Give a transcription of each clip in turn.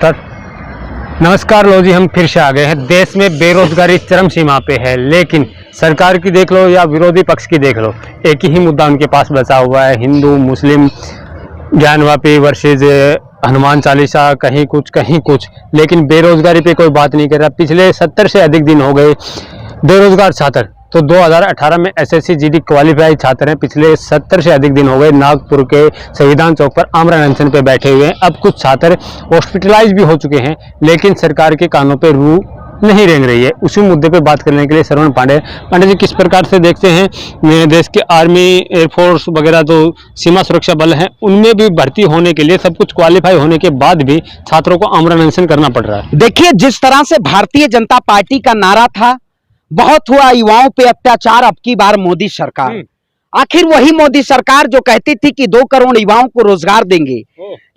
नमस्कार लो जी, हम फिर से आ गए हैं। देश में बेरोजगारी चरम सीमा पे है, लेकिन सरकार की देख लो या विरोधी पक्ष की देख लो, एक ही मुद्दा उनके पास बचा हुआ है। हिंदू मुस्लिम ज्ञानवापी वर्सेज हनुमान चालीसा, कहीं कुछ, लेकिन बेरोजगारी पे कोई बात नहीं कर रहा। पिछले 70 से अधिक दिन हो गए बेरोजगार छात्र, तो 2018 में एसएससी जीडी क्वालिफाई छात्र हैं। पिछले 70 से अधिक दिन हो गए नागपुर के संविधान चौक पर आमरण अनशन पे बैठे हुए हैं। अब कुछ छात्र हॉस्पिटलाइज भी हो चुके हैं, लेकिन सरकार के कानों पे रू नहीं रेंग रही है। उसी मुद्दे पे बात करने के लिए श्रवण पांडे जी किस प्रकार से देखते हैं देश के आर्मी, एयरफोर्स वगैरह जो सीमा सुरक्षा बल हैं, उनमें भी भर्ती होने के लिए सब कुछ क्वालिफाई होने के बाद भी छात्रों को आमरण अनशन करना पड़ रहा है। देखिए, जिस तरह से भारतीय जनता पार्टी का नारा था, बहुत हुआ युवाओं पे अत्याचार, अब की बार मोदी सरकार। आखिर वही मोदी सरकार जो कहती थी कि 2 करोड़ युवाओं को रोजगार देंगे,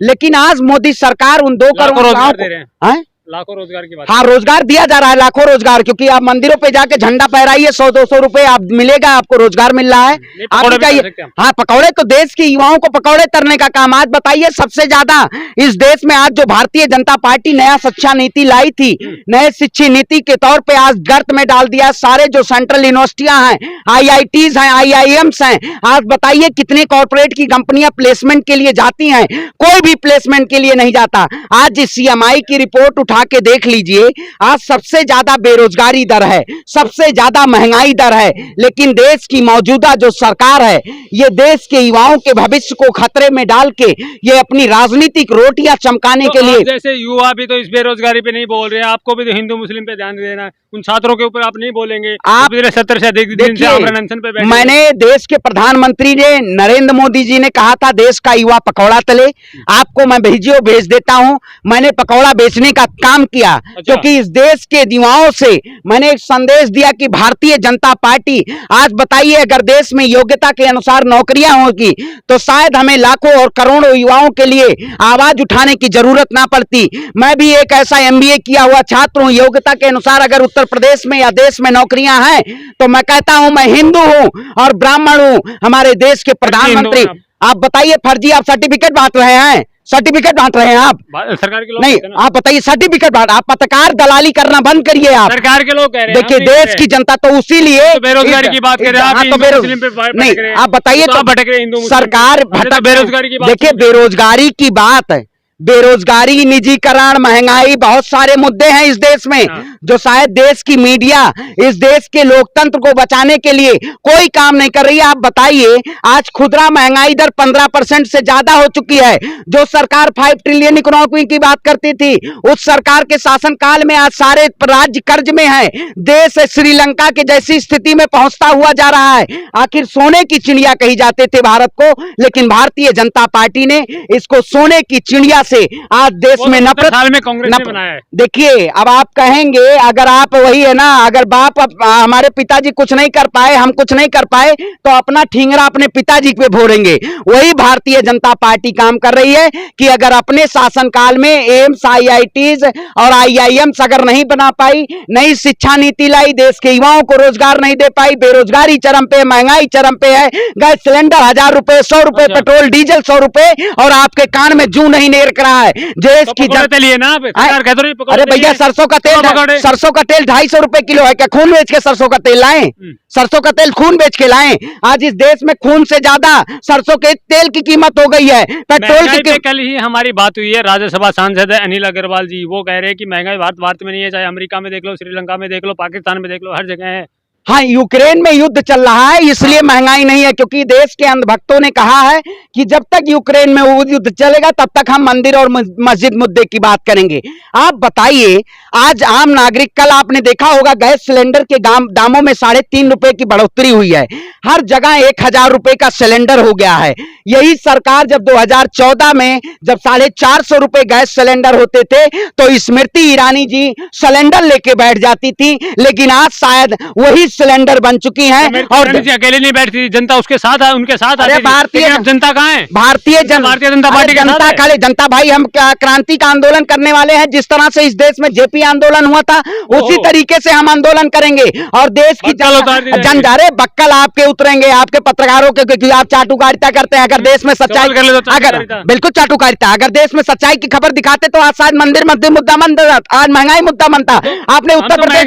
लेकिन आज मोदी सरकार उन 2 करोड़ युवाओं को लाखों रोजगार की बात। हाँ, रोजगार दिया जा रहा है, लाखों रोजगार, क्योंकि आप मंदिरों पे जाके झंडा फहराइए, 100-200 रुपए आप मिलेगा, आपको रोजगार मिल रहा है। आप चाहिए हाँ, पकौड़े तो देश के युवाओं को पकौड़े तरने का काम। आज बताइए, सबसे ज्यादा इस देश में आज जो भारतीय जनता पार्टी नया शिक्षा नीति लाई थी, नए शिक्षा नीति के तौर पे आज गर्त में डाल दिया सारे जो सेंट्रल यूनिवर्सिटियां हैं, IITs हैं, IIMs हैं। आज बताइए कितने कॉर्पोरेट की कंपनियां प्लेसमेंट के लिए जाती हैं, कोई भी प्लेसमेंट के लिए नहीं जाता। आज इस CMI की रिपोर्ट उठा के देख लीजिए, आज सबसे ज्यादा बेरोजगारी दर है, सबसे ज्यादा महंगाई दर है, लेकिन देश की मौजूदा जो सरकार है, ये देश के युवाओं के भविष्य को खतरे में डाल के ये अपनी राजनीतिक रोटियां चमकाने के लिए। जैसे युवा भी तो इस बेरोजगारी पे नहीं बोल रहे हैं, आपको भी तो हिंदू मुस्लिम पे ध्यान देना है, उन छात्रों के ऊपर आप नहीं बोलेंगे। आप 70 से अधिक दिन से आमरण अनशन पे बैठे। मैंने देश के प्रधानमंत्री ने नरेंद्र मोदी जी ने कहा था देश का युवा पकौड़ा तले, आपको मैं भेज देता हूं। मैंने पकौड़ा बेचने का काम किया, क्योंकि इस देश के युवाओं से मैंने एक संदेश दिया कि भारतीय जनता पार्टी, आज बताइए अगर देश में योग्यता के अनुसार नौकरियां होगी तो शायद हमें लाखों और करोड़ों युवाओं के लिए आवाज उठाने की जरूरत ना पड़ती। मैं भी एक ऐसा MBA किया हुआ छात्र हूं, योग्यता के अनुसार अगर उत्तर प्रदेश में या देश में नौकरियां हैं तो मैं कहता हूं मैं हिंदू हूं और ब्राह्मण हूं। हमारे देश के प्रधानमंत्री, आप बताइए फर्जी आप सर्टिफिकेट बांट रहे हैं, सर्टिफिकेट बांट रहे हैं आप, सरकार के लोग नहीं, आप बताइए सर्टिफिकेट बांट, आप पत्रकार दलाली करना बंद करिए। आप सरकार के लोग कह रहे हैं, देखिए देश की जनता तो उसी लिए बेरोजगारी की बात कर रहे हैं, नहीं, आप बताइए तो भटक रहे हिंदू सरकार बेरोजगारी की बात। देखिए बेरोजगारी की बात है, बेरोजगारी, निजीकरण, महंगाई, बहुत सारे मुद्दे हैं इस देश में जो शायद देश की मीडिया इस देश के लोकतंत्र को बचाने के लिए कोई काम नहीं कर रही है। आप बताइए, आज खुदरा महंगाई दर 15% से ज्यादा हो चुकी है। जो सरकार 5 ट्रिलियन इकोनॉमी की बात करती थी, उस सरकार के शासनकाल में आज सारे राज्य कर्ज में है। देश श्रीलंका के जैसी स्थिति में पहुंचता हुआ जा रहा है। आखिर सोने की चिड़िया कही जाते थे भारत को, लेकिन भारतीय जनता पार्टी ने इसको सोने की चिड़िया से आज देश में नफरत में कांग्रेस ने बनाया है। देखिए, अब आप कहेंगे अगर आप वही है ना, अगर बाप हमारे पिताजी कुछ नहीं कर पाए, हम कुछ नहीं कर पाए, तो अपना ठिंगरा अपने पिताजी पे फोड़ेंगे। वही भारतीय जनता पार्टी काम कर रही है कि अगर अपने शासनकाल में एम्स, IITs और IIMs अगर नहीं बना पाई, नई शिक्षा नीति लाई, देश के युवाओं को रोजगार नहीं दे पाई, बेरोजगारी चरम पे, महंगाई चरम पे है, गैस सिलेंडर 1000 रुपए, 100 रुपए, पेट्रोल डीजल 100 रुपए, और आपके कान में जू नहीं नेर रहा है। देश की अरे भैया, सरसों का तेल 250 रुपए किलो है, क्या खून बेच के सरसों का तेल लाएं? सरसों का तेल खून बेच के लाएं? आज इस देश में खून से ज्यादा सरसों के तेल की कीमत हो गई है, पेट्रोल की। कल ही हमारी बात हुई है, राज्यसभा सांसद है अनिल अग्रवाल जी, वो कह रहे हैं कि महंगाई भारत में नहीं है, चाहे अमेरिका में देख लो, श्रीलंका में देख लो, पाकिस्तान में देख लो, हर जगह है। हाँ, यूक्रेन में युद्ध चल रहा है इसलिए महंगाई नहीं है, क्योंकि देश के अंधभक्तों ने कहा है कि जब तक यूक्रेन में युद्ध चलेगा तब तक हम मंदिर और मस्जिद मुद्दे की बात करेंगे। आप बताइए, आज आम नागरिक, कल आपने देखा होगा गैस सिलेंडर के दामों में 3.5 रुपए की बढ़ोतरी हुई है, हर जगह 1000 रुपए का सिलेंडर हो गया है। यही सरकार जब 2014 में जब 450 रुपए गैस सिलेंडर होते थे तो स्मृति ईरानी जी सिलेंडर लेके बैठ जाती थी, लेकिन आज शायद वही गैस सिलेंडर बन चुकी हैं। और अकेले नहीं बैठती, जनता उसके साथ है, उनके साथ अरे भारतीय जनता कहाँ है? भारतीय जनता पार्टी जनता खड़े जनता भाई, हम क्रांति का आंदोलन करने वाले हैं। जिस तरह से इस देश में जेपी आंदोलन हुआ था उसी तरीके से हम आंदोलन करेंगे और देश की जनजारे बक्कल आपके उतरेंगे, आपके पत्रकारों के, क्योंकि आप चाटुकारिता करते हैं। अगर देश में सच्चाई अगर बिल्कुल चाटुकारिता, अगर देश में सच्चाई की खबर दिखाते तो आज शायद मंदिर मध्य मुद्दा बनता, आज महंगाई मुद्दा बनता। आपने उत्तर प्रदेश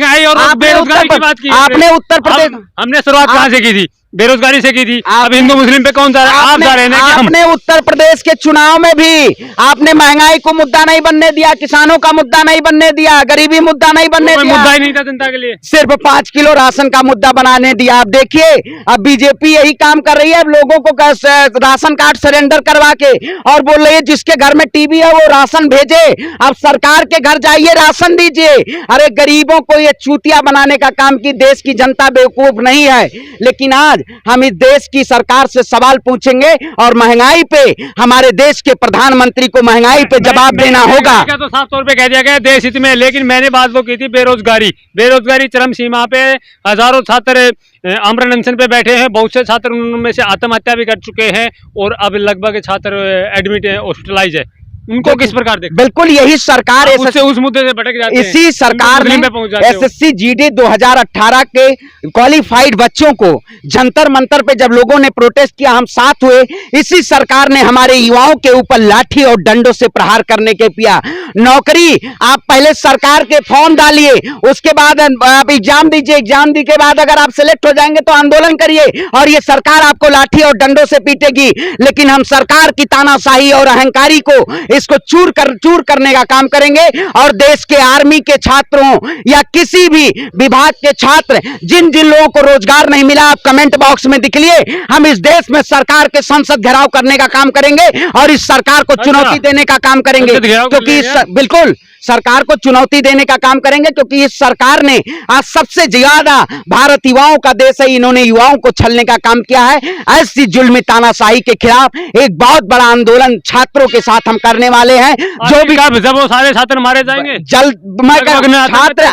आपने उत्तर प्रदेश हमने शुरुआत कहाँ से की थी? बेरोजगारी से की थी। अब हिंदू मुस्लिम पे कौन जा रहा है? आप जा रहे हैं कि हम? आपने उत्तर प्रदेश के चुनाव में भी आपने महंगाई को मुद्दा नहीं बनने दिया, किसानों का मुद्दा नहीं बनने दिया, गरीबी मुद्दा नहीं बनने दिया, मुद्दा ही नहीं था जनता के लिए, सिर्फ 5 किलो राशन का मुद्दा बनाने दिया। आप देखिए अब बीजेपी यही काम कर रही है, अब लोगों को राशन कार्ड सरेंडर करवा के और बोल रही है जिसके घर में टीवी है वो राशन भेजे। अब सरकार के घर जाइए, राशन दीजिए। अरे गरीबों को ये चूतिया बनाने का काम की देश की जनता बेवकूफ नहीं है। लेकिन आज हम इस देश की सरकार से सवाल पूछेंगे और महंगाई पे हमारे देश के प्रधानमंत्री को महंगाई पे जवाब देना होगा। तो साफ तौर पे कह दिया गया देश हित में, लेकिन मैंने बात वो की थी बेरोजगारी चरम सीमा पे, हजारों छात्र आमरण अनशन पे बैठे हैं, बहुत से छात्र उनमें से आत्महत्या भी कर चुके हैं और अब लगभग छात्र एडमिट है, हॉस्पिटलाइज है। उनको किस प्रकार देखते? बिल्कुल यही सरकार उस मुद्दे से भटक जाते हैं। इसी सरकार ने एसएससी जीडी 2018 के क्वालिफाइड बच्चों को जंतर मंतर पे जब लोगों ने प्रोटेस्ट किया, हम साथ हुए, इसी सरकार ने हमारे युवाओं के ऊपर लाठी और डंडों से प्रहार करने के किया। नौकरी आप पहले सरकार के फॉर्म डालिए, उसके बाद आप एग्जाम दीजिए, एग्जाम दी के बाद अगर आप सिलेक्ट हो जाएंगे तो आंदोलन करिए और ये सरकार आपको लाठी और डंडों से पीटेगी। लेकिन हम सरकार की तानाशाही और अहंकारी को इसको चूर करने का काम करेंगे और देश के आर्मी के छात्रों या किसी भी विभाग के छात्र जिन जिन लोगों को रोजगार नहीं मिला, आप कमेंट बॉक्स में लिख लिए। हम इस देश में सरकार के संसद घेराव करने का काम करेंगे और इस सरकार को चुनौती देने का काम करेंगे, क्योंकि बिल्कुल सरकार को चुनौती देने का काम करेंगे, क्योंकि इस सरकार ने आज सबसे ज्यादा भारत युवाओं का देश है, इन्होंने युवाओं को छलने का काम किया है। ऐसी जुल्मी तानाशाही के खिलाफ एक बहुत बड़ा आंदोलन छात्रों के साथ हम करने वाले हैं। जो भी जब वो सारे छात्र मारे जाएंगे जल्द छात्र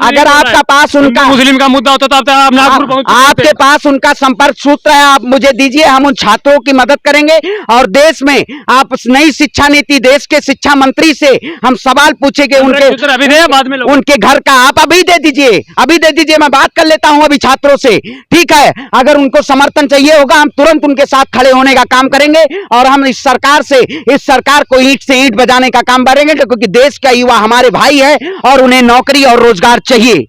अगर आपका पास उनका मुस्लिम का मुद्दा होता तो आप नागपुर पहुंच, आपके पास उनका संपर्क सूत्र है, आप मुझे दीजिए, हम उन छात्रों की मदद करेंगे और देश में आप नई शिक्षा नीति, देश के शिक्षा मंत्री से हम सवाल पूछेंगे, उनके घर का आप अभी दे दीजिए, मैं बात कर लेता हूं अभी छात्रों से, ठीक है? अगर उनको समर्थन चाहिए होगा हम तुरंत उनके साथ खड़े होने का काम करेंगे और हम इस सरकार को ईंट से ईंट बजाने का काम करेंगे, क्योंकि देश का युवा हमारे भाई है और उन्हें नौकरी और रोजगार चाहिए।